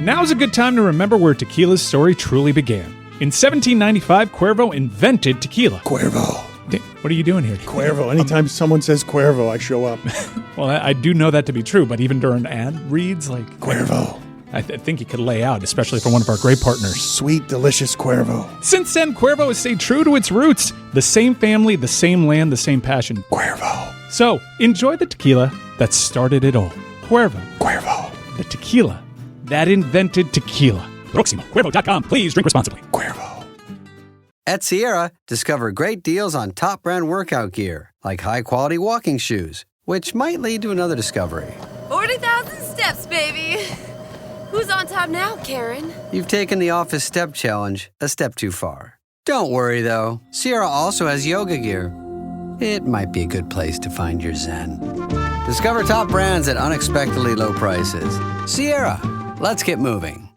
Now's a good time to remember where tequila's story truly began. In 1795, Cuervo invented tequila. Cuervo. What are you doing here? Cuervo. Anytime someone says Cuervo, I show up. Well, I do know that to be true, but even during ad reads, like... Cuervo. I think he could lay out, especially for one of our great partners. Sweet, delicious Cuervo. Since then, Cuervo has stayed true to its roots. The same family, the same land, the same passion. Cuervo. So, enjoy the tequila that started it all. Cuervo. Cuervo. The tequila that invented tequila. Proximo. Cuervo.com. Please drink responsibly. Cuervo. At Sierra, discover great deals on top brand workout gear, like high-quality walking shoes, which might lead to another discovery. 40,000 steps, baby. Who's on top now, Karen? You've taken the office step challenge a step too far. Don't worry, though. Sierra also has yoga gear. It might be a good place to find your zen. Discover top brands at unexpectedly low prices. Sierra, let's get moving.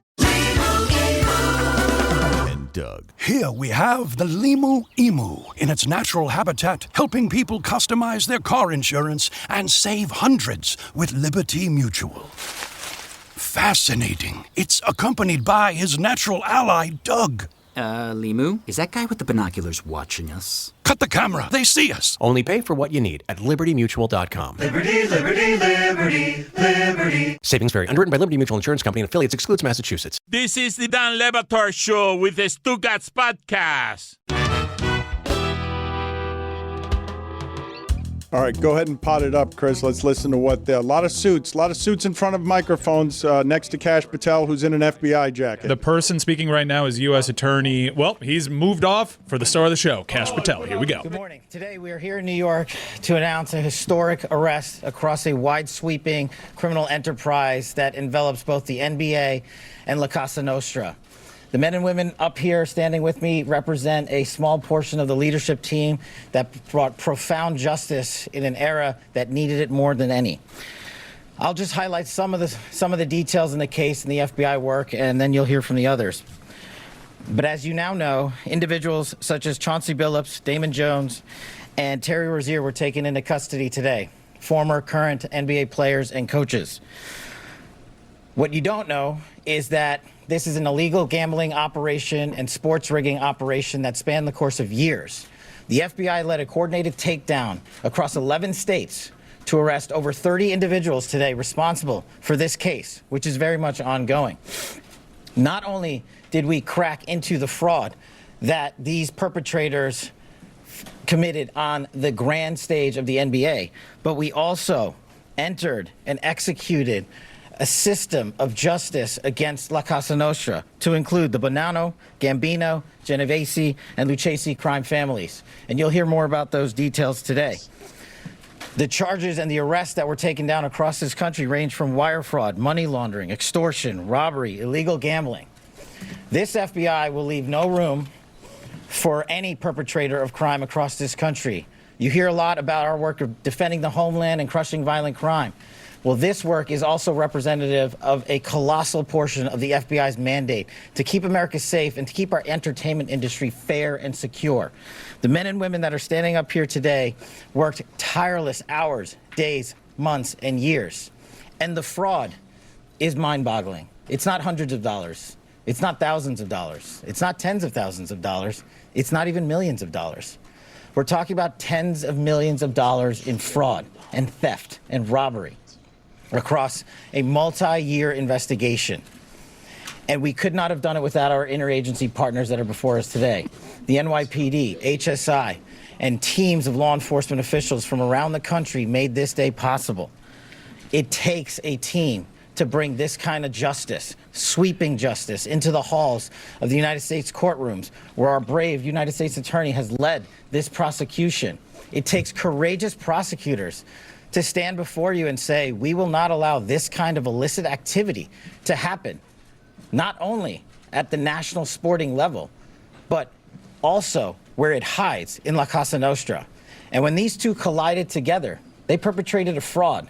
Doug. Here we have the Limu Emu in its natural habitat, helping people customize their car insurance and save hundreds with Liberty Mutual. Fascinating. It's accompanied by his natural ally, Doug. Limu? Is that guy with the binoculars watching us? Cut the camera. They see us. Only pay for what you need at libertymutual.com. Liberty, liberty, liberty, liberty. Savings vary. Underwritten by Liberty Mutual Insurance Company and affiliates. Excludes Massachusetts. This is the Dan Levator Show with the Stugatz Podcast. All right, go ahead and pot it up, Chris. Let's listen to what a lot of suits in front of microphones next to Kash Patel, who's in an FBI jacket. The person speaking right now is U.S. Attorney. Well, he's moved off for the star of the show, Kash Patel. Here we go. Good morning. Today we are here in New York to announce a historic arrest across a wide-sweeping criminal enterprise that envelops both the NBA and La Casa Nostra. The men and women up here standing with me represent a small portion of the leadership team that brought profound justice in an era that needed it more than any. I'll just highlight some of the details in the case and the FBI work, and then you'll hear from the others. But as you now know, individuals such as Chauncey Billups, Damon Jones, and Terry Rozier were taken into custody today, former, current NBA players and coaches. What you don't know is that this is an illegal gambling operation and sports rigging operation that spanned the course of years. The FBI led a coordinated takedown across 11 states to arrest over 30 individuals today responsible for this case, which is very much ongoing. Not only did we crack into the fraud that these perpetrators committed on the grand stage of the NBA, but we also entered and executed a system of justice against La Casa Nostra to include the Bonanno, Gambino, Genovese, and Lucchesi crime families. And you'll hear more about those details today. The charges and the arrests that were taken down across this country range from wire fraud, money laundering, extortion, robbery, illegal gambling. This FBI will leave no room for any perpetrator of crime across this country. You hear a lot about our work of defending the homeland and crushing violent crime. Well, this work is also representative of a colossal portion of the FBI's mandate to keep America safe and to keep our entertainment industry fair and secure. The men and women that are standing up here today worked tireless hours, days, months, and years. And the fraud is mind-boggling. It's not hundreds of dollars. It's not thousands of dollars. It's not tens of thousands of dollars. It's not even millions of dollars. We're talking about tens of millions of dollars in fraud and theft and robbery across a multi-year investigation. And we could not have done it without our interagency partners that are before us today. The NYPD, HSI, and teams of law enforcement officials from around the country made this day possible. It takes a team to bring this kind of justice, sweeping justice, into the halls of the United States courtrooms, where our brave United States attorney has led this prosecution. It takes courageous prosecutors to stand before you and say, we will not allow this kind of illicit activity to happen, not only at the national sporting level, but also where it hides in La Casa Nostra. And when these two collided together, they perpetrated a fraud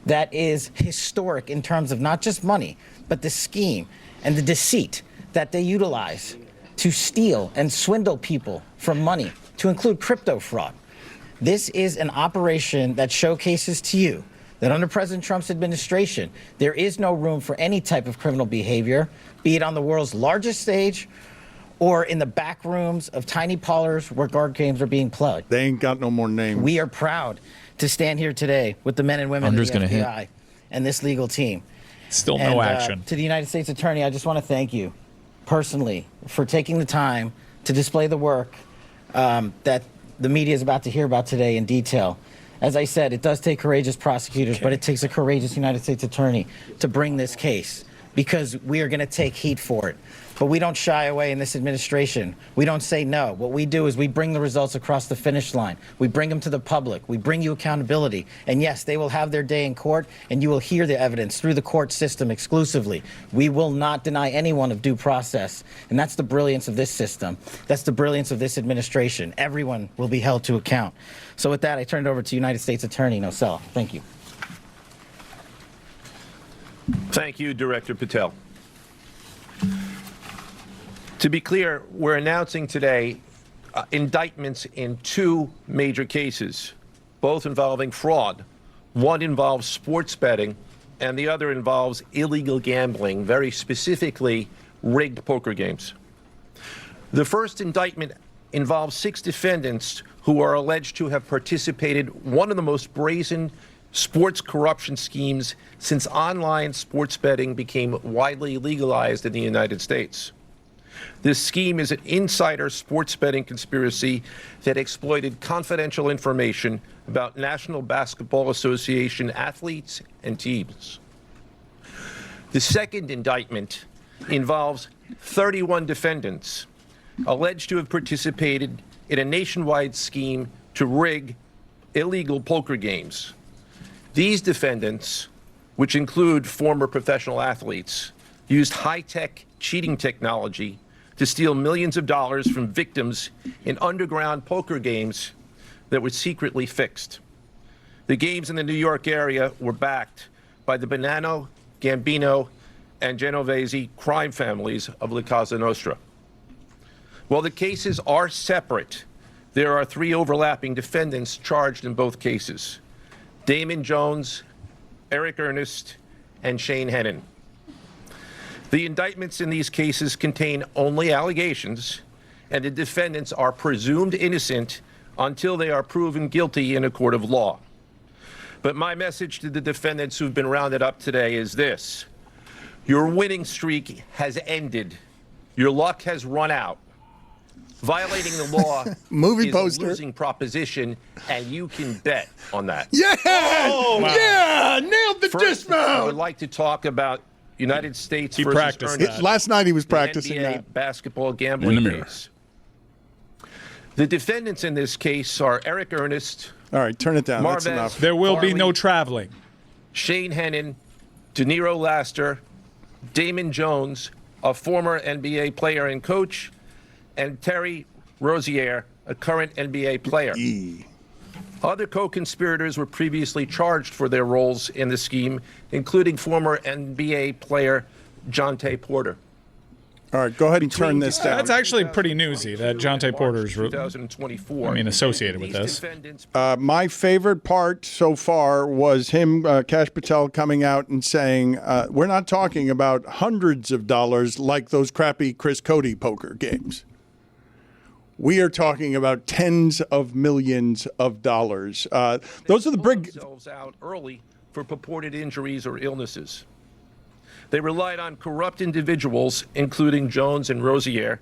that is historic in terms of not just money, but the scheme and the deceit that they utilize to steal and swindle people from money, to include crypto fraud. This is an operation that showcases to you that under President Trump's administration, there is no room for any type of criminal behavior, be it on the world's largest stage or in the back rooms of tiny parlors where card games are being played. They ain't got no more names. We are proud to stand here today with the men and women of the FBI and this legal team. Still no action. To the United States Attorney, I just want to thank you personally for taking the time to display the work that the media is about to hear about today in detail. As I said, it does take courageous prosecutors, but it takes a courageous United States Attorney to bring this case, because we are going to take heat for it. But we don't shy away in this administration. We don't say no. What we do is we bring the results across the finish line. We bring them to the public. We bring you accountability. And yes, they will have their day in court, and you will hear the evidence through the court system exclusively. We will not deny anyone of due process. And that's the brilliance of this system. That's the brilliance of this administration. Everyone will be held to account. So with that, I turn it over to United States Attorney Nosella. Thank you. Thank you, Director Patel. To be clear, we're announcing today indictments in two major cases, both involving fraud. One involves sports betting, and the other involves illegal gambling, very specifically rigged poker games. The first indictment involves 6 defendants who are alleged to have participated in one of the most brazen sports corruption schemes since online sports betting became widely legalized in the United States. This scheme is an insider sports betting conspiracy that exploited confidential information about National Basketball Association athletes and teams. The second indictment involves 31 defendants alleged to have participated in a nationwide scheme to rig illegal poker games. These defendants, which include former professional athletes, used high-tech cheating technology to steal millions of dollars from victims in underground poker games that were secretly fixed. The games in the New York area were backed by the Bonanno, Gambino, and Genovese crime families of La Cosa Nostra. While the cases are separate, there are 3 overlapping defendants charged in both cases: Damon Jones, Eric Ernest, and Shane Hennon. The indictments in these cases contain only allegations, and the defendants are presumed innocent until they are proven guilty in a court of law. But my message to the defendants who've been rounded up today is this: your winning streak has ended. Your luck has run out. Violating the law Movie is poster. a losing proposition, and you can bet on that. Yeah! Oh, wow. Yeah! Nailed the First, I dismount! would like to talk about United States He versus practiced Ernest, that. Last night he was the practicing NBA that. basketball gambling In the mirror. case. The defendants in this case are Eric Ernest, All right, turn it down. That's Marvez, enough. There will be no Farley, traveling. Shane Hennon, De Niro Laster, Damon Jones, a former NBA player and coach, and Terry Rozier, a current NBA player. Other co-conspirators were previously charged for their roles in the scheme, including former NBA player Jonte Porter. All right, go ahead and turn this down. That's actually pretty newsy that Jonte Porter's, 2024. associated with this. My favorite part so far was him, Kash Patel, coming out and saying, we're not talking about hundreds of dollars like those crappy Chris Cody poker games. We are talking about tens of millions of dollars. Those are the big... themselves out early for purported injuries or illnesses. They relied on corrupt individuals, including Jones and Rozier.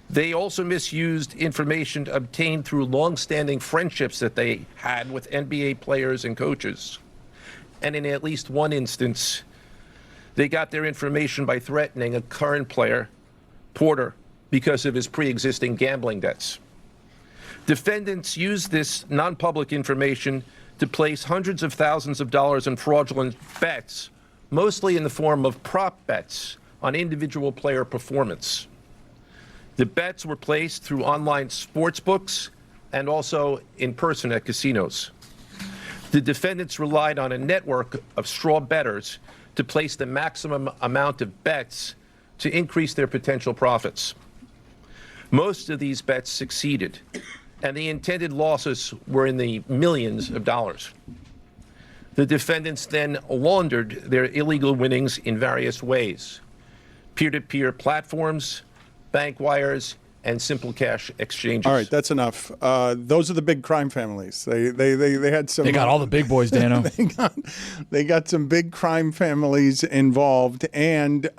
They also misused information obtained through long-standing friendships that they had with NBA players and coaches. And in at least one instance, they got their information by threatening a current player, Porter, because of his pre-existing gambling debts. Defendants used this non-public information to place hundreds of thousands of dollars in fraudulent bets, mostly in the form of prop bets on individual player performance. The bets were placed through online sports books and also in person at casinos. The defendants relied on a network of straw bettors to place the maximum amount of bets to increase their potential profits. Most of these bets succeeded, and the intended losses were in the millions of dollars. The defendants then laundered their illegal winnings in various ways: peer-to-peer platforms, bank wires, and simple cash exchanges. All right, that's enough. Those are the big crime families. They had some. They got all the big boys, Dano. they got some big crime families involved, and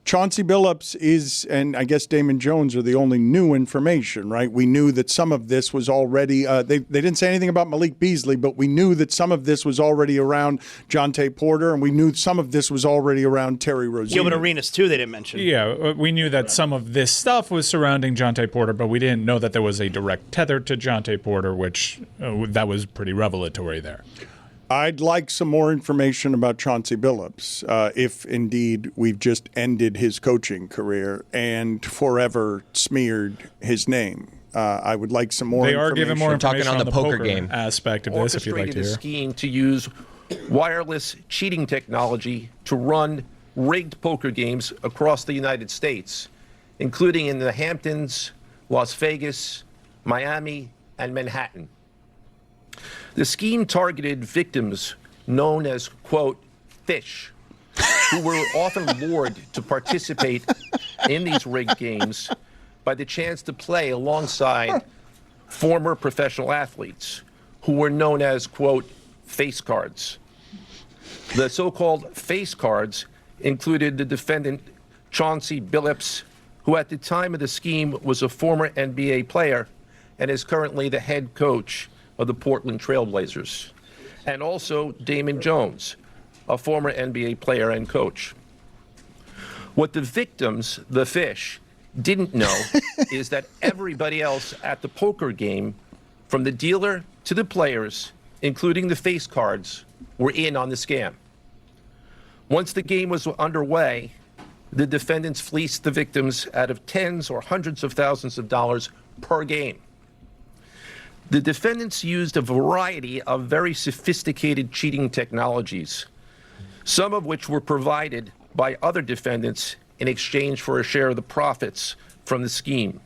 Chauncey Billups is, and I guess Damon Jones are the only new information, right? We knew that some of this was already, they didn't say anything about Malik Beasley, but we knew that some of this was already around Jonte Porter, and we knew some of this was already around Terry Rozier. Gilbert Arenas, too, they didn't mention. Yeah, we knew that some of this stuff was surrounding Jonte Porter, but we didn't know that there was a direct tether to Jonte Porter, which that was pretty revelatory there. I'd like some more information about Chauncey Billups, if indeed we've just ended his coaching career and forever smeared his name. I would like some more information. They are giving more information on the poker game aspect of this, if you'd like to hear. Orchestrated a scheme to use wireless cheating technology to run rigged poker games across the United States, including in the Hamptons, Las Vegas, Miami, and Manhattan. The scheme targeted victims known as, quote, fish, who were often lured to participate in these rigged games by the chance to play alongside former professional athletes who were known as, quote, face cards. The so-called face cards included the defendant Chauncey Billups, who at the time of the scheme was a former NBA player and is currently the head coach of the Portland Trail Blazers, and also Damon Jones, a former NBA player and coach. What the victims, the fish, didn't know is that everybody else at the poker game, from the dealer to the players, including the face cards, were in on the scam. Once the game was underway, the defendants fleeced the victims out of tens or hundreds of thousands of dollars per game. The defendants used a variety of very sophisticated cheating technologies, some of which were provided by other defendants in exchange for a share of the profits from the scheme.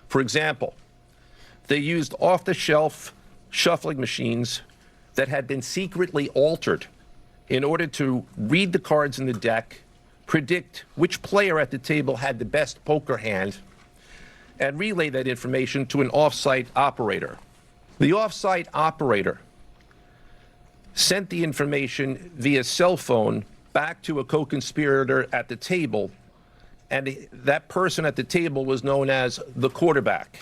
For example, they used off-the-shelf shuffling machines that had been secretly altered in order to read the cards in the deck, predict which player at the table had the best poker hand, and relay that information to an off-site operator. The off-site operator sent the information via cell phone back to a co-conspirator at the table, and that person at the table was known as the quarterback.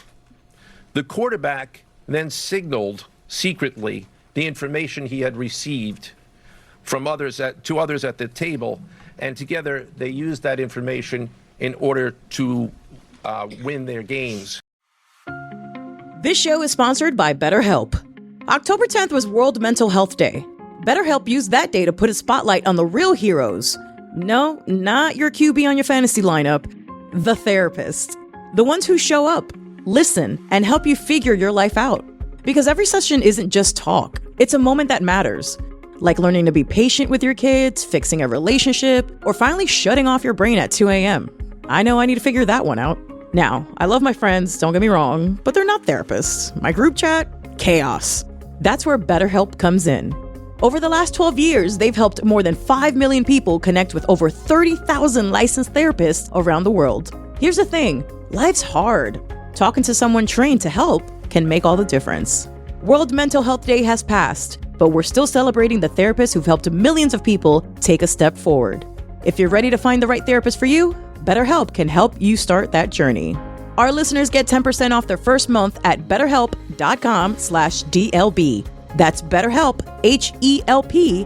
The quarterback then signaled secretly the information he had received from others to others at the table, and together they used that information in order to win their games. This show is sponsored by BetterHelp. October 10th was World Mental Health Day. BetterHelp used that day to put a spotlight on the real heroes. No, not your QB on your fantasy lineup. The therapist. The ones who show up, listen, and help you figure your life out. Because every session isn't just talk. It's a moment that matters. Like learning to be patient with your kids, fixing a relationship, or finally shutting off your brain at 2 a.m. I know I need to figure that one out. Now, I love my friends, don't get me wrong, but they're not therapists. My group chat, chaos. That's where BetterHelp comes in. Over the last 12 years, they've helped more than 5 million people connect with over 30,000 licensed therapists around the world. Here's the thing, life's hard. Talking to someone trained to help can make all the difference. World Mental Health Day has passed, but we're still celebrating the therapists who've helped millions of people take a step forward. If you're ready to find the right therapist for you, BetterHelp can help you start that journey. Our listeners get 10% off their first month at BetterHelp.com/DLB. That's BetterHelp, HELP.com/DLB.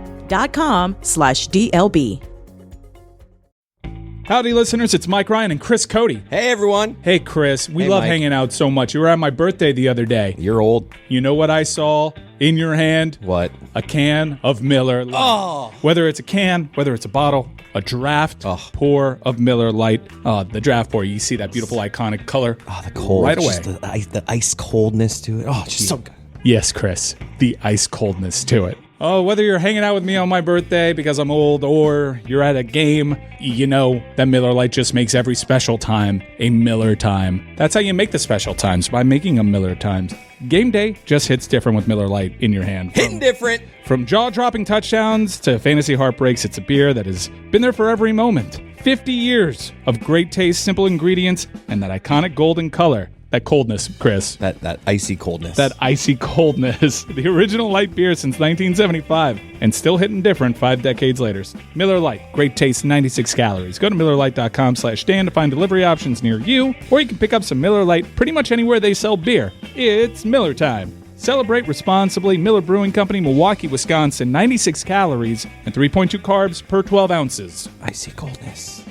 Howdy, listeners. It's Mike Ryan and Chris Cody. Hey, everyone. Hey, Chris. We Hey, love Mike. hanging out so much. You were at my birthday the other day. You're old. You know what I saw in your hand? What? A can of Miller Lite. Oh. Whether it's a can, whether it's a bottle, a draft pour of Miller Lite. The draft pour, you see that beautiful iconic color The cold. right away. Just the ice coldness to it. Oh, it's just so good. Yes, Chris. The ice coldness to it. Oh, whether you're hanging out with me on my birthday because I'm old or you're at a game, you know that Miller Lite just makes every special time a Miller time. That's how you make the special times, by making them Miller times. Game day just hits different with Miller Lite in your hand. Hitting different. From jaw-dropping touchdowns to fantasy heartbreaks, it's a beer that has been there for every moment. 50 years of great taste, simple ingredients, and that iconic golden color. That coldness, Chris. That icy coldness. That icy coldness. The original light beer since 1975, and still hitting different 5 decades later. Miller Lite, great taste, 96 calories. Go to MillerLite.com/Dan to find delivery options near you, or you can pick up some Miller Lite pretty much anywhere they sell beer. It's Miller time. Celebrate responsibly. Miller Brewing Company, Milwaukee, Wisconsin. 96 calories and 3.2 carbs per 12 ounces. Icy coldness.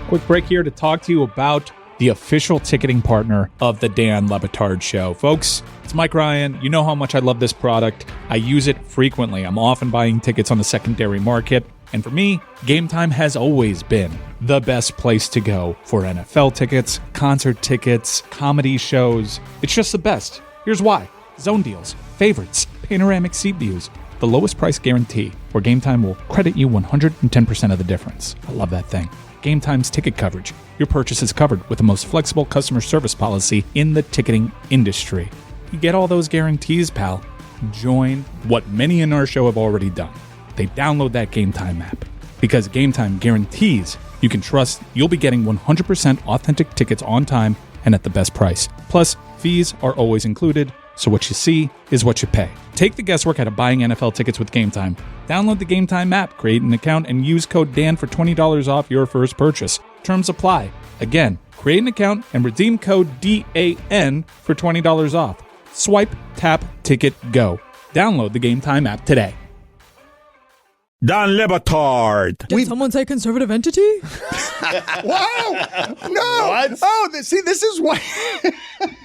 Quick break here to talk to you about the official ticketing partner of the Dan Le Batard Show. Folks, it's Mike Ryan. You know how much I love this product. I use it frequently. I'm often buying tickets on the secondary market. And for me, Game Time has always been the best place to go for NFL tickets, concert tickets, comedy shows. It's just the best. Here's why. Zone deals, favorites, panoramic seat views, the lowest price guarantee, where Game Time will credit you 110% of the difference. I love that thing. Game Time's ticket coverage. Your purchase is covered with the most flexible customer service policy in the ticketing industry. You get all those guarantees, pal. Join what many in our show have already done. They download that Game Time app. Because Game Time guarantees you can trust you'll be getting 100% authentic tickets on time and at the best price. Plus, fees are always included, so what you see is what you pay. Take the guesswork out of buying NFL tickets with Game Time. Download the Game Time app, create an account, and use code Dan for $20 off your first purchase. Terms apply. Again, create an account and redeem code DAN for $20 off. Swipe, tap, ticket, go. Download the Game Time app today. Dan Le Batard. Did someone say conservative entity? Wow! No! What? Oh, see, this is why.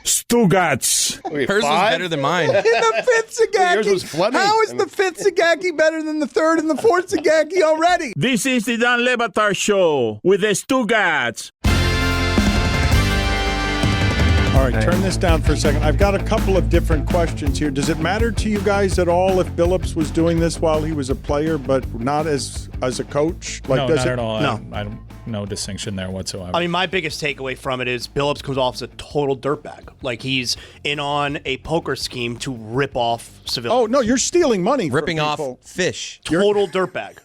Stugats. Hers was better than mine. In the fifth Sagaki. Yours was flooding. How is the fifth Sagaki better than the third and the fourth Sagaki already? This is the Dan Le Batard Show with the Stugats. All right, turn this down for a second. I've got a couple of different questions here. Does it matter to you guys at all if Billups was doing this while he was a player, but not as a coach? No, does not it? at all. No. I don't, no distinction there whatsoever. I mean, my biggest takeaway from it is Billups comes off as a total dirtbag. Like he's in on a poker scheme to rip off civilians. Oh, no, you're stealing money from Ripping off people. fish. Total dirtbag.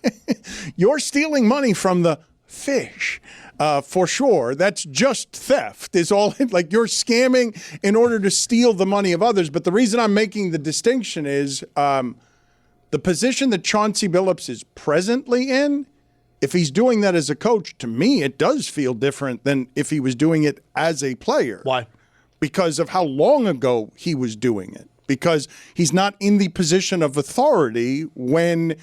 You're stealing money from the fish. For sure. That's just theft is all. Like you're scamming in order to steal the money of others. But the reason I'm making the distinction is the position that Chauncey Billups is presently in, if he's doing that as a coach, to me, it does feel different than if he was doing it as a player. Why? Because of how long ago he was doing it. Because he's not in the position of authority when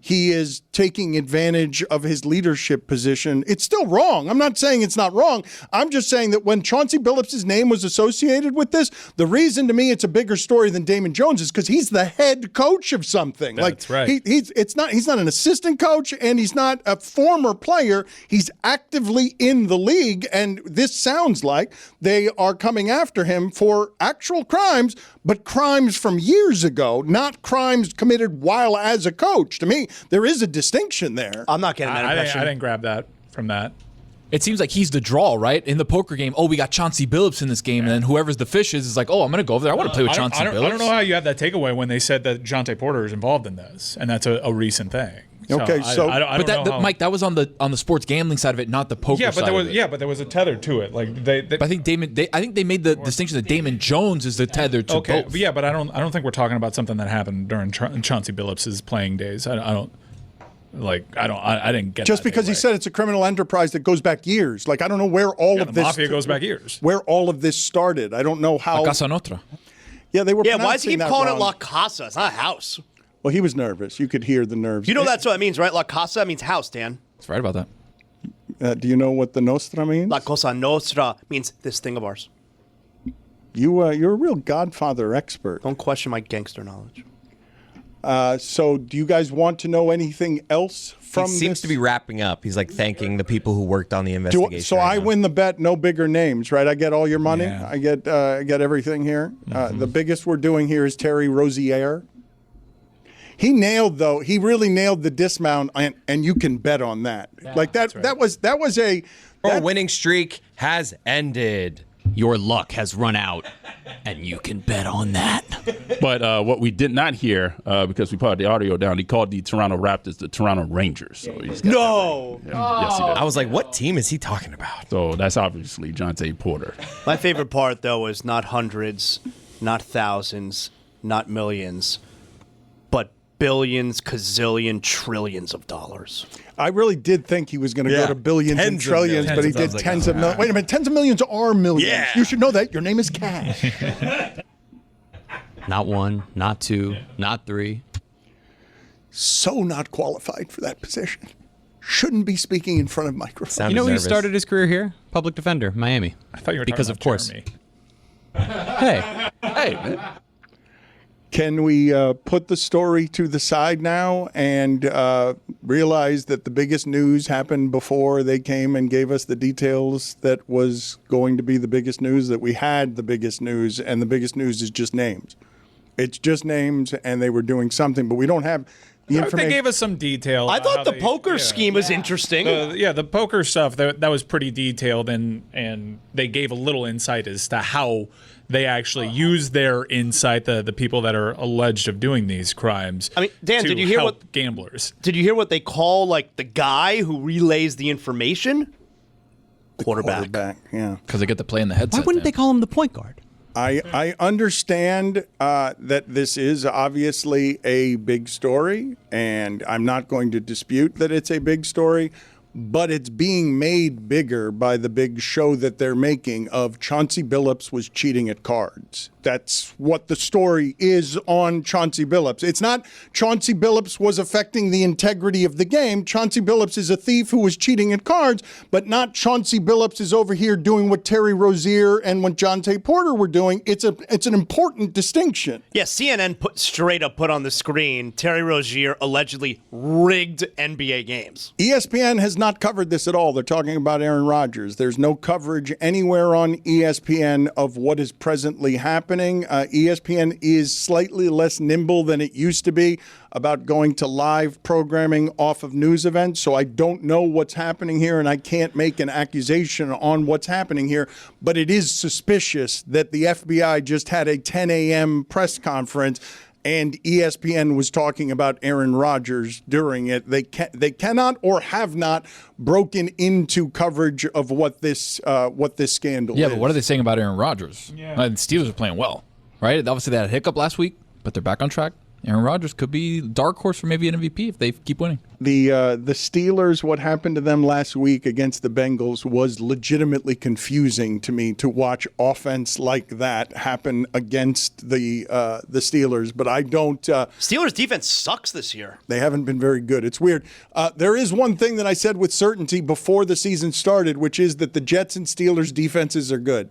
he is taking advantage of his leadership position. It's still wrong. I'm not saying it's not wrong. I'm just saying that when Chauncey Billups' name was associated with this, the reason to me it's a bigger story than Damon Jones is because he's the head coach of something. That's right. He's not an assistant coach and he's not a former player. He's actively in the league, and this sounds like they are coming after him for actual crimes, but crimes from years ago, not crimes committed while as a coach. To me, there is a distinction there. I'm not getting that impression. I didn't grab that from that. It seems like he's the draw, right? In the poker game, we got Chauncey Billups in this game, and then whoever's the fish is like, I'm going to go over there. I want to play with Chauncey Billups. I don't know how you have that takeaway when they said that Jonte Porter is involved in this, and that's a recent thing. Okay, so I don't know how. Mike, that was on the sports gambling side of it, not the poker side of it. Yeah, but there was a tether to it. Like But I think they made the distinction that Damon Jones is the tether to okay, both. but yeah, but I don't think we're talking about something that happened during Chauncey Billups' playing days. I didn't get just that because he said it's a criminal enterprise that goes back years. Like I don't know where all of the this mafia goes back years. Where all of this started. I don't know how. La Casa Nostra. Yeah, they were. Yeah, why does he keep calling wrong. it La Casa? It's not a house. Well, he was nervous. You could hear the nerves. You know that's what it means, right? La Casa means house, Dan. That's right about that. Do you know what the Nostra means? La Cosa Nostra means this thing of ours. You're a real Godfather expert. Don't question my gangster knowledge. So do you guys want to know anything else from He seems this? to be wrapping up. He's like thanking the people who worked on the investigation. So I win the bet, no bigger names, right? I get all your money. Yeah. I get everything here. The biggest we're doing here is Terry Rozier. He really nailed the dismount, and you can bet on that. Like that. Right. That was a winning streak has ended. Your luck has run out, and you can bet on that. But what we did not hear, because we put the audio down, he called the Toronto Raptors the Toronto Rangers. So he's got No. that right. Yes, he did. I was like, what team is he talking about? So that's obviously Jonte Porter. My favorite part, though, was not hundreds, not thousands, not millions, but billions, gazillion, trillions of dollars. I really did think he was going to go to billions and trillions, but he did tens of millions. Wait a minute, tens of millions are millions. Yeah. You should know that. Your name is Kash. Not one, not two, not three. So not qualified for that position. Shouldn't be speaking in front of microphones. You know where he started his career here? Public defender, Miami. I thought you were because talking of about course. Jeremy. Hey, Man. Can we put the story to the side now and realize that the biggest news happened before they came and gave us the details that was going to be the biggest news, that we had the biggest news, and the biggest news is just names. It's just names, and they were doing something, but we don't have the information. They gave us some detail. I about thought how the they- poker yeah. scheme was interesting. The poker stuff that was pretty detailed, and they gave a little insight as to how they actually use their insight, the people that are alleged of doing these crimes. I mean, Dan, to did you hear help what gamblers? Did you hear what they call like the guy who relays the information? Quarterback. Yeah. Because they get to play in the headset. why wouldn't they call him the point guard? I understand that this is obviously a big story, and I'm not going to dispute that it's a big story, but it's being made bigger by the big show that they're making of Chauncey Billups was cheating at cards. That's what the story is on Chauncey Billups. It's not Chauncey Billups was affecting the integrity of the game. Chauncey Billups is a thief who was cheating at cards, but not Chauncey Billups is over here doing what Terry Rozier and what Jonte Porter were doing. It's an important distinction. Yeah, CNN put on the screen Terry Rozier allegedly rigged NBA games. ESPN has not covered this at all. They're talking about Aaron Rodgers. There's no coverage anywhere on ESPN of what is presently happening. ESPN is slightly less nimble than it used to be about going to live programming off of news events. So I don't know what's happening here, and I can't make an accusation on what's happening here. But it is suspicious that the FBI just had a 10 a.m. press conference and ESPN was talking about Aaron Rodgers during it. They cannot or have not broken into coverage of what this scandal is. Yeah, but what are they saying about Aaron Rodgers? Yeah. The Steelers are playing well, right? Obviously, they had a hiccup last week, but they're back on track. Aaron Rodgers could be dark horse for maybe an MVP if they keep winning. The Steelers, what happened to them last week against the Bengals was legitimately confusing to me to watch offense like that happen against the Steelers. But I don't. Steelers defense sucks this year. They haven't been very good. It's weird. There is one thing that I said with certainty before the season started, which is that the Jets and Steelers defenses are good.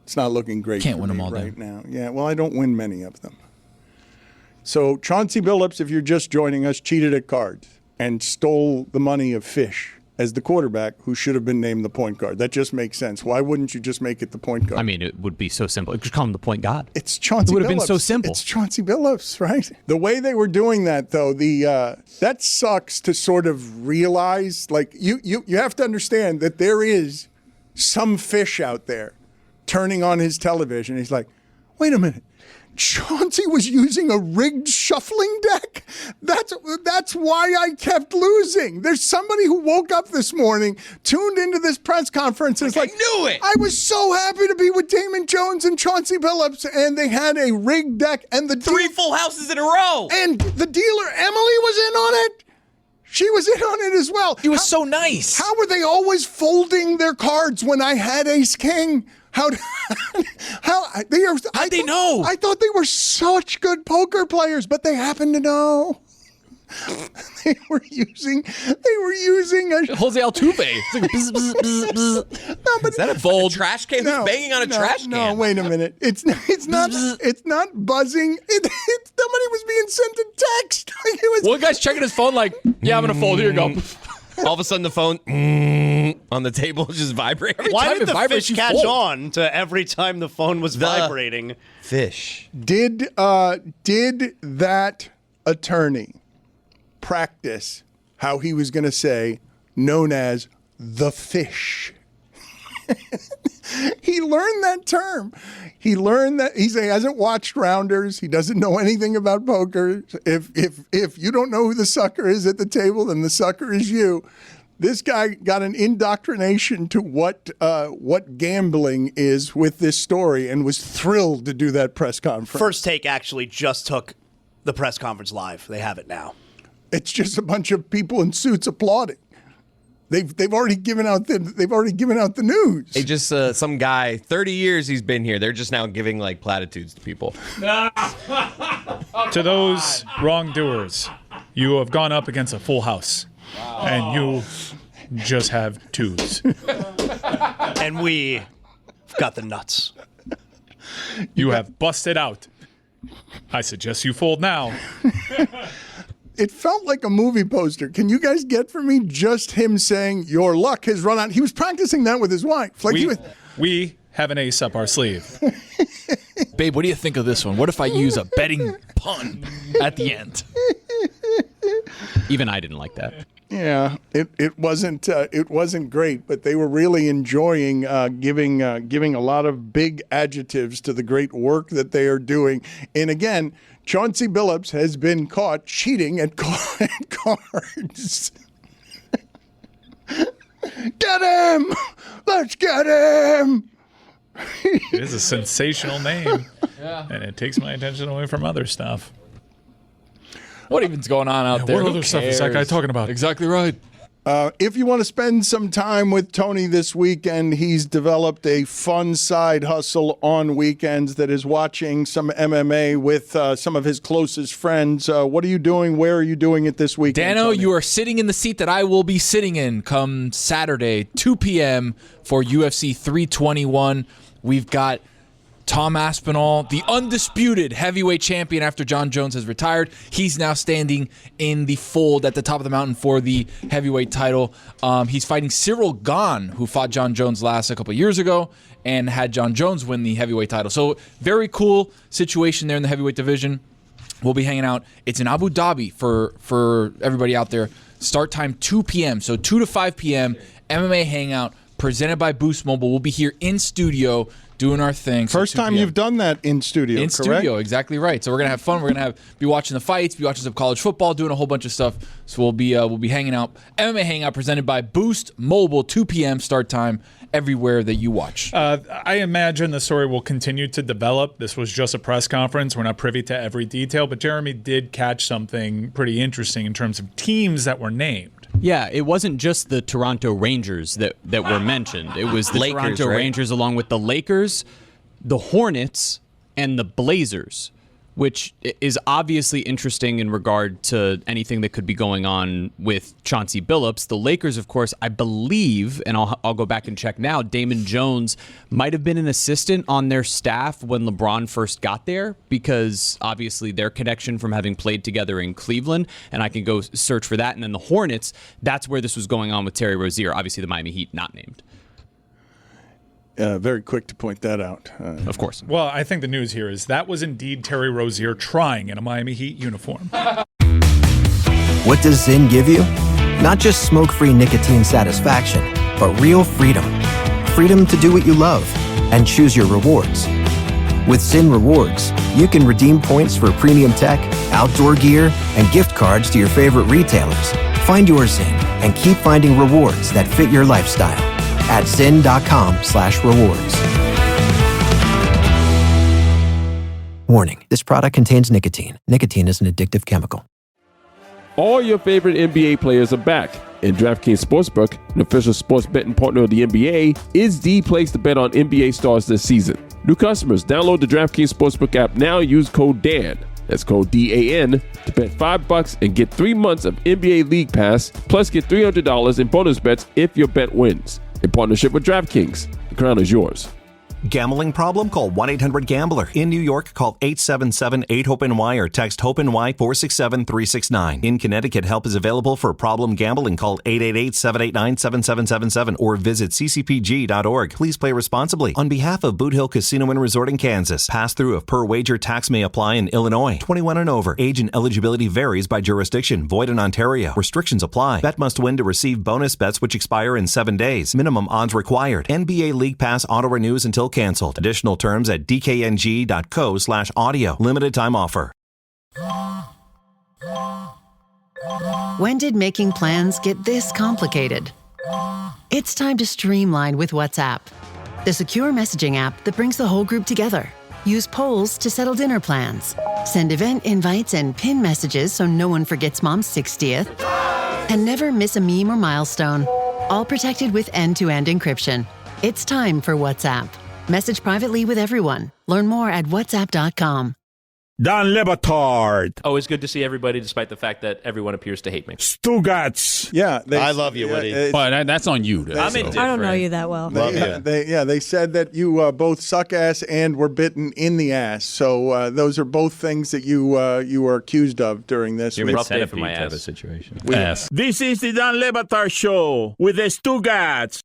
It's not looking great. Can't for win them me all right day. now. Yeah, well, I don't win many of them. So Chauncey Billups, if you're just joining us, cheated at cards and stole the money of Fish as the quarterback who should have been named the point guard. That just makes sense. Why wouldn't you just make it the point guard? I mean, it would be so simple. Just call him the point guard. It's Chauncey Billups. It would have been so simple. It's Chauncey Billups, right? The way they were doing that, though, that sucks to sort of realize. Like, you have to understand that there is some fish out there turning on his television. He's like, wait a minute. Chauncey was using a rigged shuffling deck? That's why I kept losing. There's somebody who woke up this morning, tuned into this press conference, and is like, I knew it. I was so happy to be with Damon Jones and Chauncey Billups, and they had a rigged deck. And the Three full houses in a row. And the dealer, Emily, was in on it. She was in on it as well. He was so nice. How were they always folding their cards when I had Ace King? How'd they know? I thought they were such good poker players, but they happen to know. They were using a Jose Altuve. It's like bzz, bzz, bzz, bzz. No, but is that a trash can? Who's banging on a trash can? No, wait a minute. It's not buzzing. Somebody was being sent a text. One guy's checking his phone like, yeah, I'm gonna fold. Here you go. All of a sudden, the phone on the table just vibrating. Why did the fish catch on to every time the phone was vibrating? Fish. Did that attorney practice how he was going to say, known as the fish? He learned that term. He learned that he hasn't watched rounders. He doesn't know anything about poker. If you don't know who the sucker is at the table, then the sucker is you. This guy got an indoctrination to what gambling is with this story and was thrilled to do that press conference. First Take actually just took the press conference live. They have it now. It's just a bunch of people in suits applauding. They've already given out the news. Hey, just some guy, 30 years he's been here. They're just now giving like platitudes to people. To those wrongdoers, you have gone up against a full house, and you just have twos. And we got the nuts. You have busted out. I suggest you fold now. It felt like a movie poster. Can you guys get for me just him saying, your luck has run out? He was practicing that with his wife. Like we have an ace up our sleeve. Babe, what do you think of this one? What if I use a betting pun at the end? Even I didn't like that. Yeah, it wasn't great, but they were really enjoying giving a lot of big adjectives to the great work that they are doing. And again, Chauncey Billups has been caught cheating at cards. Get him! Let's get him! It is a sensational name, and it takes my attention away from other stuff. What even's going on out there? What other stuff is that guy talking about? Exactly right. If you want to spend some time with Tony this weekend, he's developed a fun side hustle on weekends that is watching some MMA with some of his closest friends. What are you doing? Where are you doing it this weekend? Dano, Tony? you are sitting in the seat that I will be sitting in come Saturday, 2 p.m. for UFC 321. We've got Tom Aspinall, the undisputed heavyweight champion after John Jones has retired. He's now standing in the fold at the top of the mountain for the heavyweight title. He's fighting Cyril Gahn, who fought John Jones last a couple years ago and had John Jones win the heavyweight title. So very cool situation there in the heavyweight division. We'll be hanging out. It's in Abu Dhabi for everybody out there. Start time 2 p.m. So 2 to 5 p.m. MMA hangout presented by Boost Mobile. We'll be here in studio doing our thing. First time you've done that in studio, in correct? studio, exactly right. So we're gonna have fun. We're gonna be watching the fights, be watching some college football, doing a whole bunch of stuff. So we'll be hanging out. MMA Hangout presented by Boost Mobile, 2 p.m. start time everywhere that you watch. I imagine the story will continue to develop. This was just a press conference. We're not privy to every detail, but Jeremy did catch something pretty interesting in terms of teams that were named. Yeah, it wasn't just the Toronto Rangers that were mentioned. It was the Lakers, Toronto right? Rangers along with the Lakers, the Hornets, and the Blazers, which is obviously interesting in regard to anything that could be going on with Chauncey Billups. The Lakers, of course, I believe, and I'll go back and check now, Damon Jones might have been an assistant on their staff when LeBron first got there, because obviously their connection from having played together in Cleveland, and I can go search for that. And then the Hornets, that's where this was going on with Terry Rozier, obviously the Miami Heat not named. Very quick to point that out. Of course. Well, I think the news here is that was indeed Terry Rozier trying in a Miami Heat uniform. What does Zyn give you? Not just smoke-free nicotine satisfaction, but real freedom. Freedom to do what you love and choose your rewards. With Zyn Rewards, you can redeem points for premium tech, outdoor gear, and gift cards to your favorite retailers. Find your Zyn and keep finding rewards that fit your lifestyle at zyn.com/rewards. Warning, this product contains nicotine. Nicotine is an addictive chemical. All your favorite NBA players are back, and DraftKings Sportsbook, an official sports betting partner of the NBA, is the place to bet on NBA stars this season. New customers, download the DraftKings Sportsbook app now. Use code DAN. That's code DAN to bet $5 and get 3 months of NBA League Pass, plus get $300 in bonus bets if your bet wins. In partnership with DraftKings, the crown is yours. Gambling problem? Call 1-800-GAMBLER. In New York, call 877-8-HOPE-NY or text HOPE-NY 467-369. In Connecticut, help is available for problem gambling. Call 888-789-7777 or visit ccpg.org. Please play responsibly. On behalf of Boot Hill Casino and Resort in Kansas, pass-through of per wager tax may apply in Illinois. 21 and over. Age and eligibility varies by jurisdiction. Void in Ontario. Restrictions apply. Bet must win to receive bonus bets which expire in 7 days. Minimum odds required. NBA League Pass auto renews until canceled. Additional terms at dkng.co/audio. Limited time offer. When did making plans get this complicated? It's time to streamline with WhatsApp, the secure messaging app that brings the whole group together. Use polls to settle dinner plans. Send event invites and pin messages so no one forgets Mom's 60th. And never miss a meme or milestone. All protected with end-to-end encryption. It's time for WhatsApp. Message privately with everyone. Learn more at whatsapp.com. Dan Le Batard. Always good to see everybody, despite the fact that everyone appears to hate me. Stugats. Yeah, I love you, Woody. But that's on you. I'm indifferent. I don't know you that well. They said that you both suck ass and were bitten in the ass. So those are both things that you were accused of during this. You're Rough day for my type of ass. situation. Yes. This is the Dan Le Batard Show with the Stugats.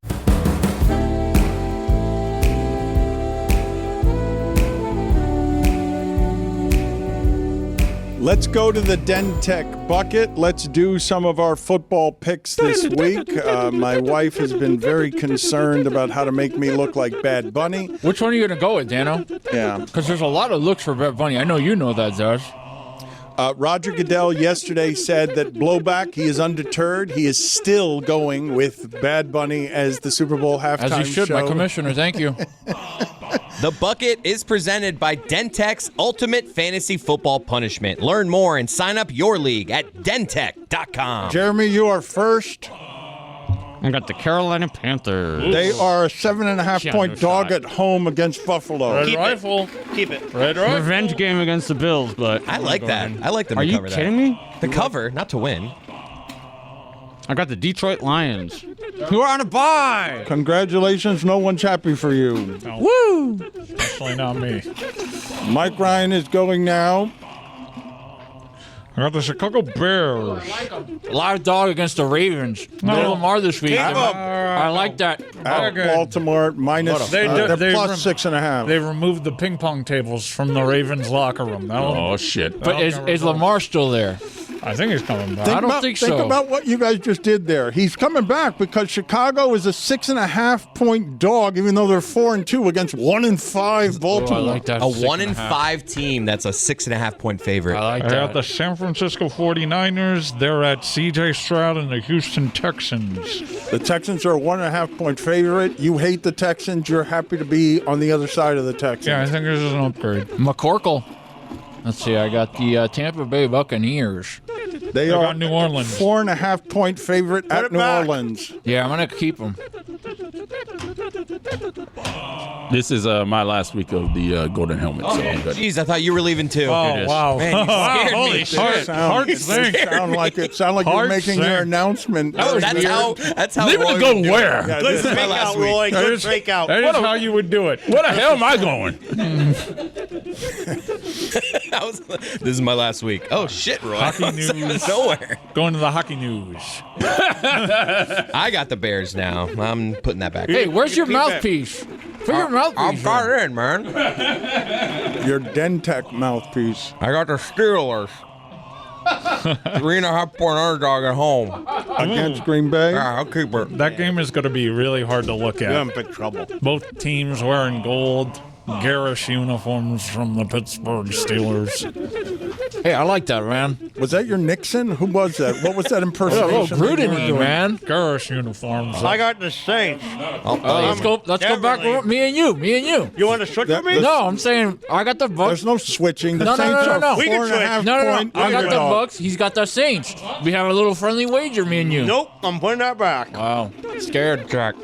Let's go to the Dentech bucket. Let's do some of our football picks this week. My wife has been very concerned about how to make me look like Bad Bunny. Which one are you going to go with, Dano? Yeah. Because there's a lot of looks for Bad Bunny. I know you know that, Josh. Roger Goodell yesterday said that blowback, he is undeterred. He is still going with Bad Bunny as the Super Bowl halftime show. As he should, my commissioner. Thank you. The bucket is presented by Dentech's Ultimate Fantasy Football Punishment. Learn more and sign up your league at dentech.com. Jeremy, you are first. I got the Carolina Panthers. They are a 7.5-point dog at home against Buffalo. Red Rifle. Keep it. Red Rifle. Revenge game against the Bills, but I like that. I like them Are to you cover that. kidding me? The cover, not to win. I got the Detroit Lions, who are on a bye. Congratulations. No one's happy for you. No. Woo! Especially not me. Mike Ryan is going now. I got the Chicago Bears. Live dog against the Ravens. No Lamar this week. I like that. Baltimore minus. They're plus 6.5. They removed the ping pong tables from the Ravens locker room. Oh, shit. But is Lamar still there? I think he's coming back. I don't think so. Think about what you guys just did there. He's coming back because Chicago is a 6.5-point dog, even though they're 4-2 against 1-5 Baltimore. I like that. A 1-5 team that's a 6.5-point favorite. I got the San Francisco 49ers. They're at C.J. Stroud and the Houston Texans. The Texans are a 1.5-point favorite. You hate the Texans. You're happy to be on the other side of the Texans. Yeah, I think this is an upgrade. McCorkle. Let's see. I got the Tampa Bay Buccaneers. They are New Orleans. 4.5-point favorite at New Orleans. Yeah, I'm going to keep them. This is my last week of the Golden Helmet. So I'm good. Jeez, I thought you were leaving too. Oh, wow. Man, you scared me. Holy shit. Heart sink. Sound like you're making your announcement. Oh, that's how Leave it to go where? Yeah, Good fake out, Roy. Good fake out. That is how you would do it. Where the hell am I going? This is my last week. Oh, shit, Roy. Hockey news. Nowhere. Going to the hockey news. I got the Bears now. I'm putting that back. Hey, where's your mouthpiece? Put your mouthpiece I've got it in, man. Your Dentech mouthpiece. I got the Steelers. 3.5-point underdog at home. Against Green Bay? Yeah, I'll keep it. That game is going to be really hard to look at. You're in big trouble. Both teams wearing gold, garish uniforms from the Pittsburgh Steelers. Hey, I like that, man. Was that your Nixon? Who was that? What was that impersonation? Gruden, man. Garish uniforms. I got the Saints. Let's go back with me and you. You want to switch with me? No, I'm saying I got the Bucks. There's no switching. The No. Saints are We can switch. 4.5-point. I got the Bucks. He's got the Saints. We have a little friendly wager, me and you. Nope, I'm putting that back. Wow. Scared. Jack.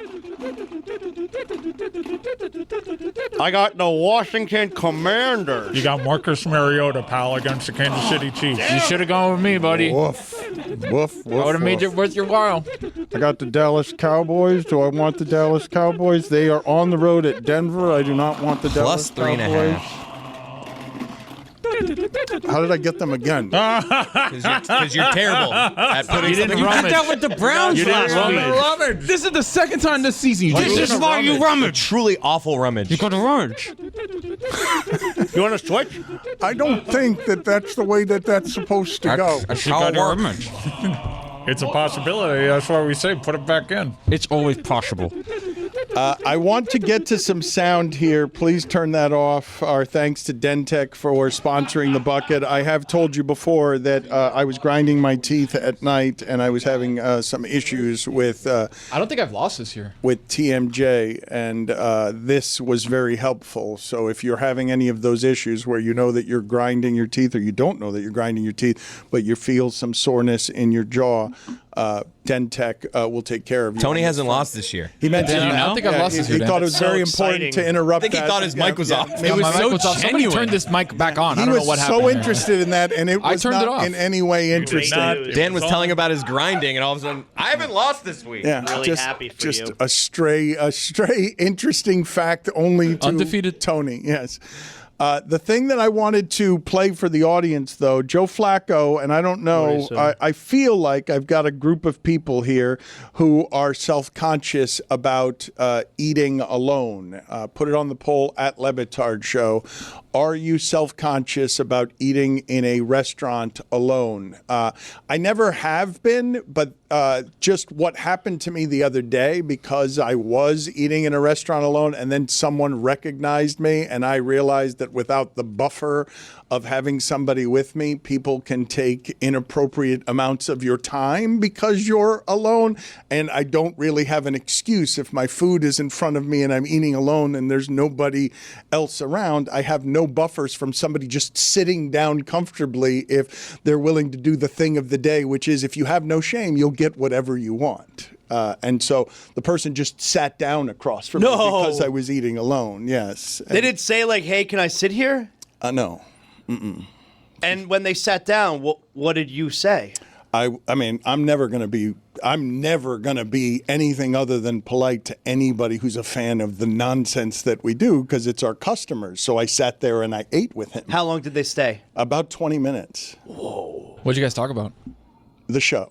I got the Washington Commanders. You got Marcus Mariota, pal, against the Kansas City Chiefs. You should have gone with me, buddy. Woof. Woof, woof, I would have made it worth your while. I got the Dallas Cowboys. Do I want the Dallas Cowboys? They are on the road at Denver. I do not want the Dallas Cowboys. +3.5. How did I get them again? Because you're terrible at putting something. You did that with the Browns last week. This is the second time this season. This is why you rummage. Truly awful rummage. You got to rummage. You want to switch? I don't think that's the way that's supposed to go. That's how it works. It's a possibility. That's why we say put it back in. It's always possible. I want to get to some sound here. Please turn that off. Our thanks to Dentec for sponsoring the bucket. I have told you before that I was grinding my teeth at night and I was having some issues with I don't think I've lost this year. with TMJ, and this was very helpful. So if you're having any of those issues where you know that you're grinding your teeth, or you don't know that you're grinding your teeth, but you feel some soreness in your jaw, Dentec will take care of you. Tony hasn't lost this year. He mentioned I that. don't think I've lost this He year, thought Dan. it was very important to interrupt I think he that. thought his mic was off. It was so Somebody turned this mic back on. I He don't know was what happened. so there. interested in that, and it I was turned not it off. in any way interesting. Dan was telling about his grinding, and all of a sudden, I haven't lost this week. Yeah, Really just, happy for just you. a stray interesting fact only to Undefeated. Tony. Yes. The thing that I wanted to play for the audience, though, Joe Flacco, and I don't know, I feel like I've got a group of people here who are self-conscious about eating alone. Put it on the poll at Batard Show. Are you self-conscious about eating in a restaurant alone? I never have been, but just what happened to me the other day, because I was eating in a restaurant alone and then someone recognized me and I realized that without the buffer of having somebody with me, people can take inappropriate amounts of your time because you're alone. And I don't really have an excuse. If my food is in front of me and I'm eating alone and there's nobody else around, I have no buffers from somebody just sitting down comfortably if they're willing to do the thing of the day, which is if you have no shame, you'll get whatever you want. And so the person just sat down across from me because I was eating alone. Yes. They didn't say like, "Hey, can I sit here?" No. Mm-mm. And when they sat down, what did you say? I mean, I'm never going to be anything other than polite to anybody who's a fan of the nonsense that we do, because it's our customers. So I sat there and I ate with him. How long did they stay? About 20 minutes. Whoa. What'd you guys talk about? The show.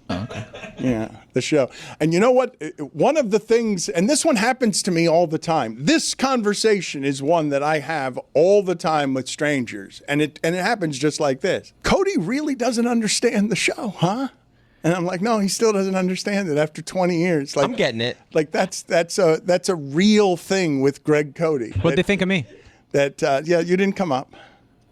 Oh, okay. Yeah, the show. And you know what? One of the things, and this one happens to me all the time. This conversation is one that I have all the time with strangers. And it happens just like this. Cody really doesn't understand the show, huh? And I'm like, no, he still doesn't understand it after 20 years. Like, I'm getting it. Like that's a real thing with Greg Cody. What'd they think of me? Yeah, you didn't come up.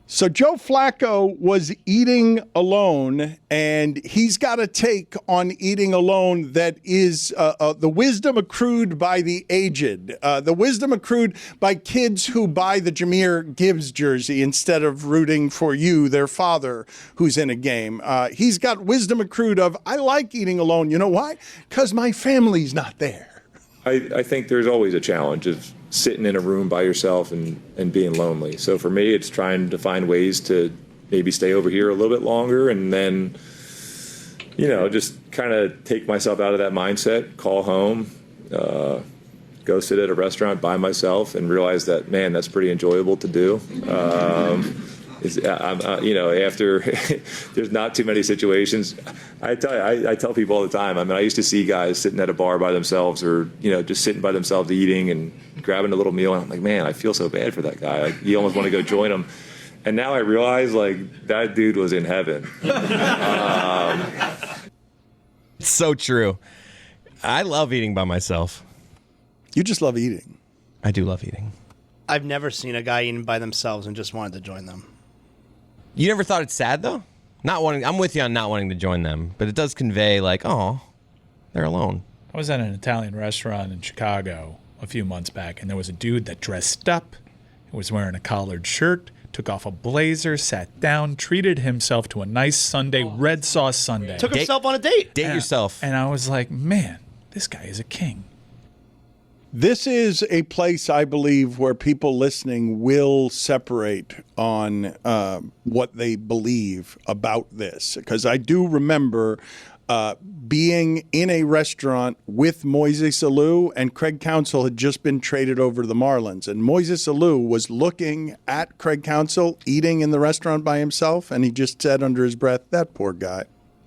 So Joe Flacco was eating alone, and he's got a take on eating alone that is the wisdom accrued by the aged, the wisdom accrued by kids who buy the Jahmyr Gibbs jersey instead of rooting for you, their father, who's in a game. He's got wisdom accrued of, I like eating alone. You know why? Because my family's not there. I think there's always a challenge of sitting in a room by yourself and being lonely. So for me, it's trying to find ways to maybe stay over here a little bit longer and then, just kind of take myself out of that mindset, call home, go sit at a restaurant by myself and realize that, man, that's pretty enjoyable to do. After there's not too many situations. I tell people all the time. I mean, I used to see guys sitting at a bar by themselves, or just sitting by themselves eating and grabbing a little meal, and I'm like, man, I feel so bad for that guy. Like, you almost want to go join him. And now I realize, like, that dude was in heaven. It's so true. I love eating by myself. You just love eating. I do love eating. I've never seen a guy eating by themselves and just wanted to join them. You never thought it's sad, though? I'm with you on not wanting to join them, but it does convey, like, oh, they're alone. I was at an Italian restaurant in Chicago a few months back, and there was a dude that dressed up, was wearing a collared shirt, took off a blazer, sat down, treated himself to a nice sundae, red sauce sundae. Took himself on a date. Date yourself. And I was like, man, this guy is a king. This is a place, I believe, where people listening will separate on what they believe about this. Because I do remember being in a restaurant with Moises Alou, and Craig Counsell had just been traded over to the Marlins. And Moises Alou was looking at Craig Counsell eating in the restaurant by himself, and he just said under his breath, "That poor guy."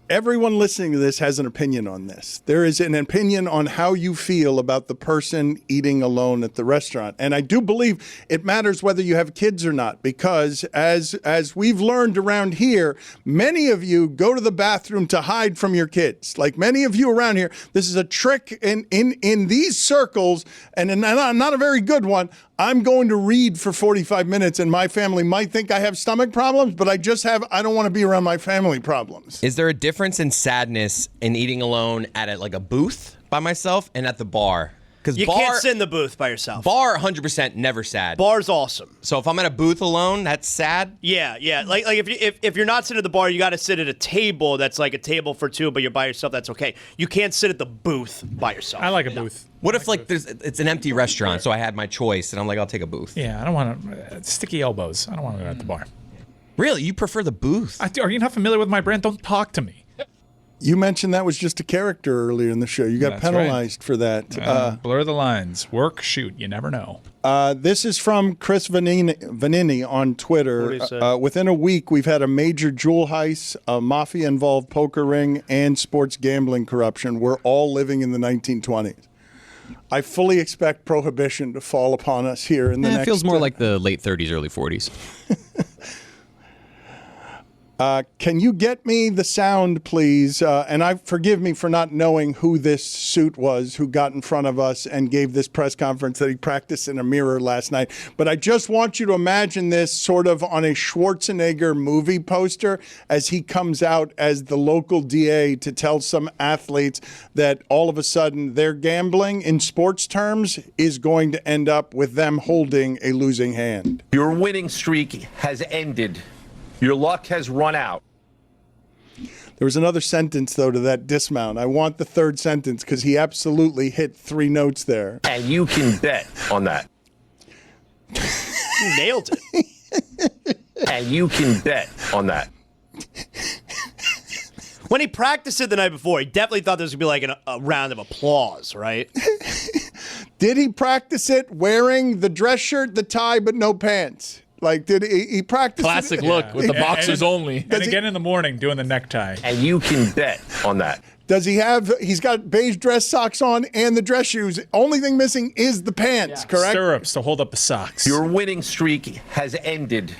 Everyone listening to this has an opinion on this. There is an opinion on how you feel about the person eating alone at the restaurant. And I do believe it matters whether you have kids or not, because as we've learned around here, many of you go to the bathroom to hide from your kids. Like many of you around here, this is a trick in these circles, and not a very good one. I'm going to read for 45 minutes, and my family might think I have stomach problems, but I don't want to be around my family problems. Is there a difference in sadness in eating alone at a booth by myself and at the bar? Because You can't sit in the booth by yourself. Bar, 100% never sad. Bar's awesome. So if I'm at a booth alone, that's sad? Yeah. Like if you're not sitting at the bar, you got to sit at a table that's like a table for two, but you're by yourself. That's okay. You can't sit at the booth by yourself. I like a booth. What if it's an empty restaurant, so I had my choice, and I'm like, I'll take a booth. Yeah, I don't want sticky elbows. I don't want to go at the bar. Really? You prefer the booth? Are you not familiar with my brand? Don't talk to me. You mentioned that was just a character earlier in the show. You got That's penalized for that. Blur the lines. Work, shoot. You never know. This is from Chris Vanini on Twitter. What did he say? Within a week, we've had a major jewel heist, a mafia-involved poker ring, and sports gambling corruption. We're all living in the 1920s. I fully expect prohibition to fall upon us here in the next... It feels more like the late 30s, early 40s. Can you get me the sound, please? And forgive me for not knowing who this suit was who got in front of us and gave this press conference that he practiced in a mirror last night. But I just want you to imagine this sort of on a Schwarzenegger movie poster as he comes out as the local DA to tell some athletes that all of a sudden their gambling in sports terms is going to end up with them holding a losing hand. Your winning streak has ended. Your luck has run out. There was another sentence, though, to that dismount. I want the third sentence because he absolutely hit 3 notes there. And you can bet on that. You nailed it. And you can bet on that. When he practiced it the night before, he definitely thought this would be like a round of applause, right? Did he practice it wearing the dress shirt, the tie, but no pants? Like, did he practice Classic look with the boxers only. And again in the morning doing the necktie. And you can bet on that. Does he have, he's got beige dress socks on and the dress shoes. Only thing missing is the pants, correct? Stirrups to hold up the socks. Your winning streak has ended.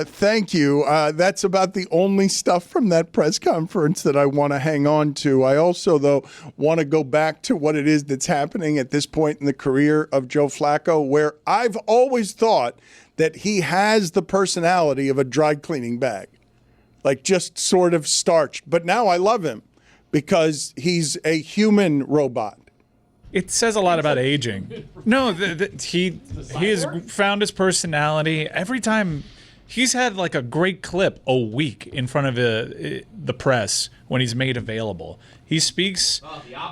Thank you. That's about the only stuff from that press conference that I want to hang on to. I also, though, want to go back to what it is that's happening at this point in the career of Joe Flacco, where I've always thought that he has the personality of a dry cleaning bag, like just sort of starched. But now I love him because he's a human robot. It says a lot about aging. No, he has found his personality every time. He's had like a great clip a week in front of the press when he's made available. He speaks.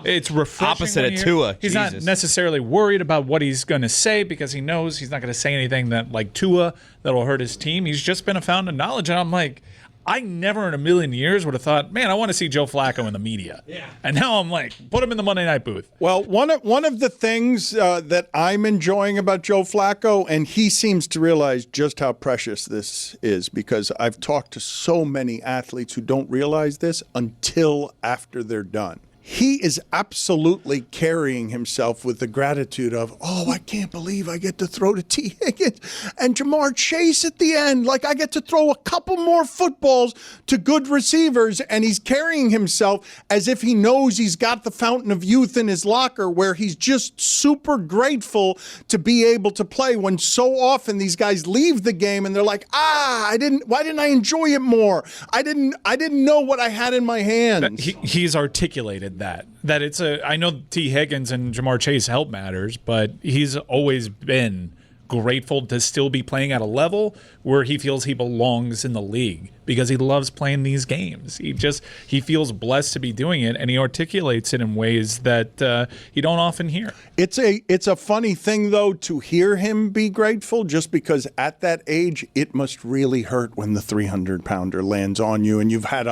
It's refreshing. Opposite of Tua. He's not necessarily worried about what he's going to say because he knows he's not going to say anything that like Tua that'll hurt his team. He's just been a fountain of knowledge, and I'm like, I never in a million years would have thought, man, I want to see Joe Flacco in the media. Yeah. And now I'm like, put him in the Monday Night booth. Well, one of the things that I'm enjoying about Joe Flacco, and he seems to realize just how precious this is, because I've talked to so many athletes who don't realize this until after they're done. He is absolutely carrying himself with the gratitude of, oh, I can't believe I get to throw to T. Higgins and Jamar Chase at the end. Like, I get to throw a couple more footballs to good receivers, and he's carrying himself as if he knows he's got the fountain of youth in his locker, where he's just super grateful to be able to play, when so often these guys leave the game and they're like, why didn't I enjoy it more? I didn't know what I had in my hands. He's articulated that it's I know T. Higgins and Jamar Chase help matters, but he's always been grateful to still be playing at a level where he feels he belongs in the league because he loves playing these games. He feels blessed to be doing it, and he articulates it in ways that you don't often hear. It's a funny thing, though, to hear him be grateful, just because at that age it must really hurt when the 300-pounder lands on you and you've had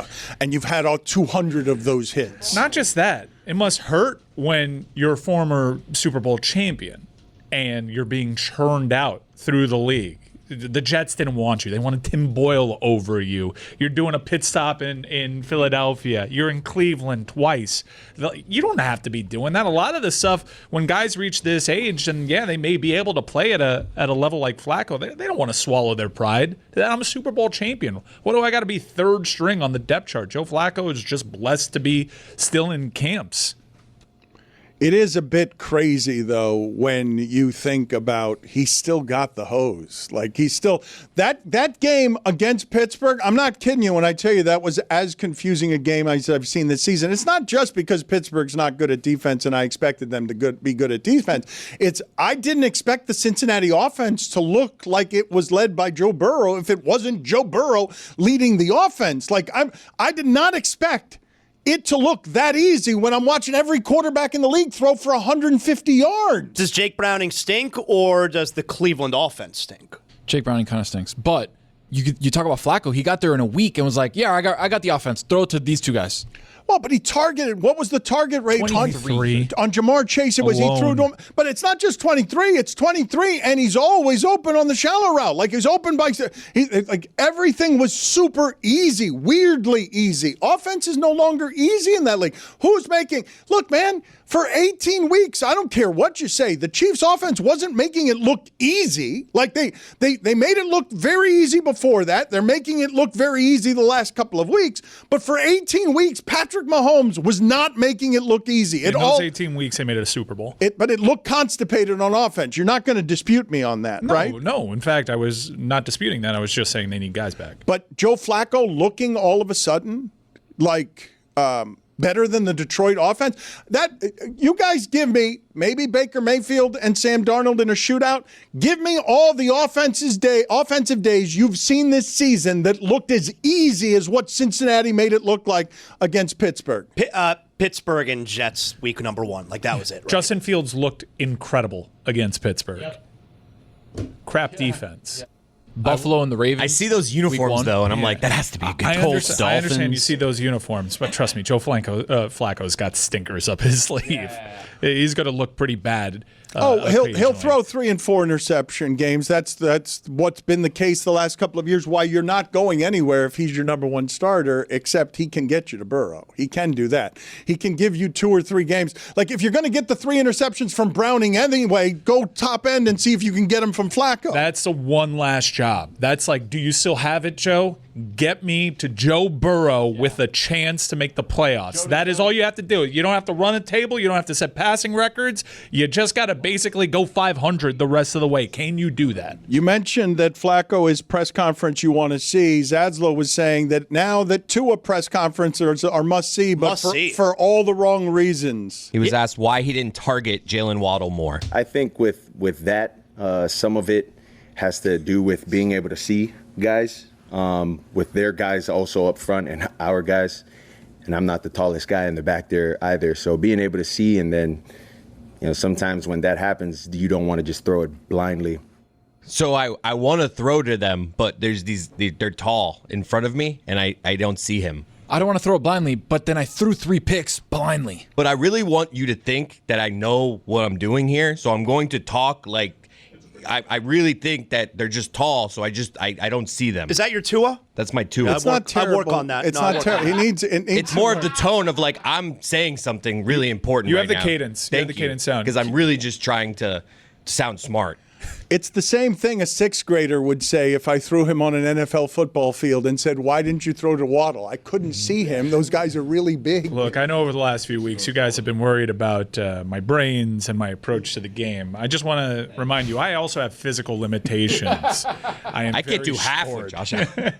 200 of those hits. Not just that, it must hurt when you're a former Super Bowl champion and you're being churned out through the league. The Jets didn't want you. They wanted Tim Boyle over you. You're doing a pit stop in Philadelphia. You're in Cleveland twice. You don't have to be doing that. A lot of the stuff, when guys reach this age, and yeah, they may be able to play at a level like Flacco, they don't want to swallow their pride. I'm a Super Bowl champion. What do I got to be third string on the depth chart? Joe Flacco is just blessed to be still in camps. It is a bit crazy, though, when you think about he's still got the hose. Like, he's still that game against Pittsburgh. I'm not kidding you when I tell you that was as confusing a game as I've seen this season. It's not just because Pittsburgh's not good at defense and I expected them to be good at defense. I didn't expect the Cincinnati offense to look like it was led by Joe Burrow if it wasn't Joe Burrow leading the offense. Like, I did not expect it to look that easy when I'm watching every quarterback in the league throw for 150 yards. Does Jake Browning stink, or does the Cleveland offense stink? Jake Browning kind of stinks. But you talk about Flacco. He got there in a week and was like, yeah, I got the offense. Throw it to these two guys. Well, but he targeted, what was the target rate? 23. On Jamar Chase, it was alone. He threw to him. But it's not just 23, it's 23, and he's always open on the shallow route. Like, he's open like everything was super easy, weirdly easy. Offense is no longer easy in that league. Look, man, for 18 weeks, I don't care what you say, the Chiefs offense wasn't making it look easy. Like, they made it look very easy before that. They're making it look very easy the last couple of weeks. But for 18 weeks, Patrick Mahomes was not making it look easy. In those 18 weeks, they made it a Super Bowl. But it looked constipated on offense. You're not going to dispute me on that, right? No. In fact, I was not disputing that. I was just saying they need guys back. But Joe Flacco looking all of a sudden like better than the Detroit offense. That you guys give me maybe Baker Mayfield and Sam Darnold in a shootout. Give me all the offensive days you've seen this season that looked as easy as what Cincinnati made it look like against Pittsburgh. Pittsburgh and Jets week number 1. Like, that was it. Right? Justin Fields looked incredible against Pittsburgh. Crap defense. Buffalo and the Ravens. I see those uniforms, though, and I'm like, that has to be a good I understand you see those uniforms, but trust me, Joe Flacco's got stinkers up his sleeve. Yeah. He's going to look pretty bad. He'll throw 3 and 4 interception games. That's what's been the case the last couple of years. Why you're not going anywhere if he's your number 1 starter, except he can get you to Burrow. He can do that. He can give you 2 or 3 games. Like, if you're going to get the 3 interceptions from Browning anyway, go top end and see if you can get them from Flacco. That's the one last job. That's like, do you still have it, Joe? Get me to Joe Burrow with a chance to make the playoffs. That is all you have to do. You don't have to run a table. You don't have to set passing records. You just got to basically go 500 the rest of the way. Can you do that? You mentioned that Flacco is press conference you want to see. Zaslow was saying that now that Tua press conferences are must-see, but for all the wrong reasons. He was asked why he didn't target Jalen Waddle more. I think with that, some of it has to do with being able to see guys. With their guys also up front and our guys. And I'm not the tallest guy in the back there either. So being able to see, and then, sometimes when that happens, you don't want to just throw it blindly. So I want to throw to them, but they're tall in front of me, and I don't see him. I don't want to throw it blindly, but then I threw 3 picks blindly. But I really want you to think that I know what I'm doing here, so I'm going to talk like I really think that they're just tall, so I don't see them. Is that your Tua? That's my Tua. It's not terrible. I work on that. It's not terrible. It's more of the tone of like I'm saying something really important. You right have the now. cadence. You have the cadence sound. Because I'm really just trying to sound smart. It's the same thing a 6th grader would say if I threw him on an NFL football field and said, why didn't you throw to Waddle? I couldn't see him. Those guys are really big. Look, I know over the last few weeks you guys have been worried about my brains and my approach to the game. I just want to remind you, I also have physical limitations. I can't do half what Josh has.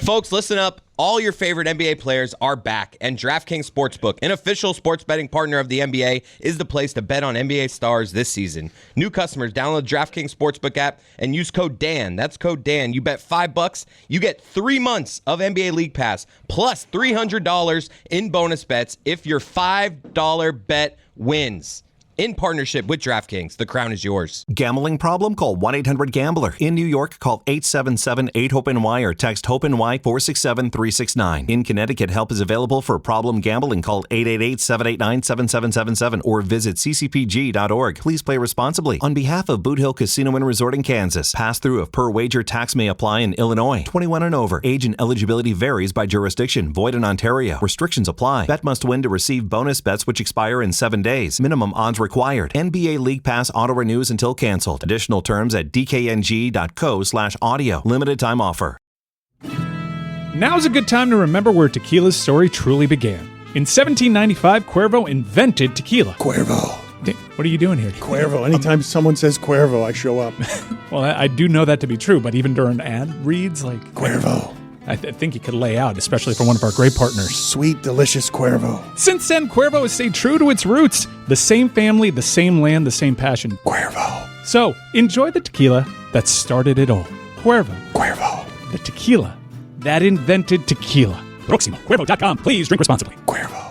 Folks, listen up. All your favorite NBA players are back, and DraftKings Sportsbook, an official sports betting partner of the NBA, is the place to bet on NBA stars this season. New customers, download the DraftKings Sportsbook app and use code DAN. That's code DAN. You bet $5, you get 3 months of NBA League Pass, plus $300 in bonus bets if your $5 bet wins. In partnership with DraftKings, the crown is yours. Gambling problem? Call 1-800-GAMBLER. In New York, call 877-8-HOPE-NY or text HOPE-NY 467-369. In Connecticut, help is available for problem gambling. Call 888-789-7777 or visit ccpg.org. Please play responsibly. On behalf of Boot Hill Casino and Resort in Kansas, pass-through of per wager tax may apply in Illinois. 21 and over. Age and eligibility varies by jurisdiction. Void in Ontario. Restrictions apply. Bet must win to receive bonus bets which expire in 7 days. Minimum odds required. NBA League Pass auto renews until canceled. Additional terms at dkng.co/audio. Limited time offer. Now's a good time to remember where tequila's story truly began. In 1795, Cuervo invented tequila. Cuervo. What are you doing here? Cuervo. Anytime someone says Cuervo, I show up. Well, I do know that to be true, but even during ad reads, like... Cuervo. I think you could lay out, especially for one of our great partners. Sweet, delicious Cuervo. Since then, Cuervo has stayed true to its roots. The same family, the same land, the same passion. Cuervo. So, enjoy the tequila that started it all. Cuervo. Cuervo. The tequila that invented tequila. Proximo. Cuervo.com. Please drink responsibly. Cuervo.